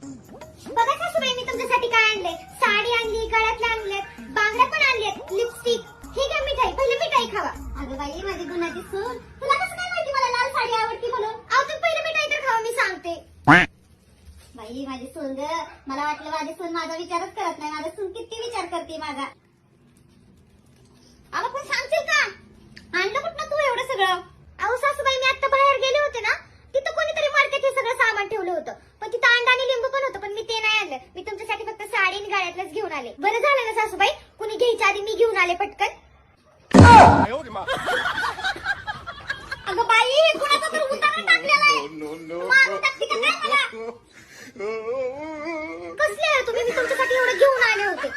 बघा सासूबाई, मी तुमच्यासाठी काय आणले? साडी आणली, गळ्यातल्या आणल्यात, बांगड्या पण आणल्यात, लिपस्टिक. हे घ्या मिठाई, पहिले मिठाई खावा. अगं बाई, माझी गुणाची सून, तुला कसं काय माहिती मला लाल साडी आवडती म्हणून? अहो तुम्ही पहिले मिठाई तर खावा, मी सांगते. बाई माझी सून ग, मला वाटलं माझी सून माझा विचारच करत नाही. माझा सून किती विचार करते माझा. अहो पण सांगशील का? आणलं कुठं तू एवढं सगळं? अहो सासूबाई, मी आता बाहेर गेले होते ना, तिथं कोणीतरी मार्केट हे सगळं सामान ठेवलं होतं. पण तिथं अंडा आणि लिंबू पण होतं, पण मी ते नाही आणलं. मी तुमच्यासाठी फक्त साडी आणि गळ्यातलंच घेऊन आले. बरं झालं ना सासूबाई, कुणी घ्यायच्या आधी मी घेऊन आले पटकन. अगं बाई, कुणाचा तर उतारा टाकलेला आहे. मारून टाकते का काय मला? कसले आहे तुम्ही? मी तुमच्यासाठी एवढं घेऊन आले होते.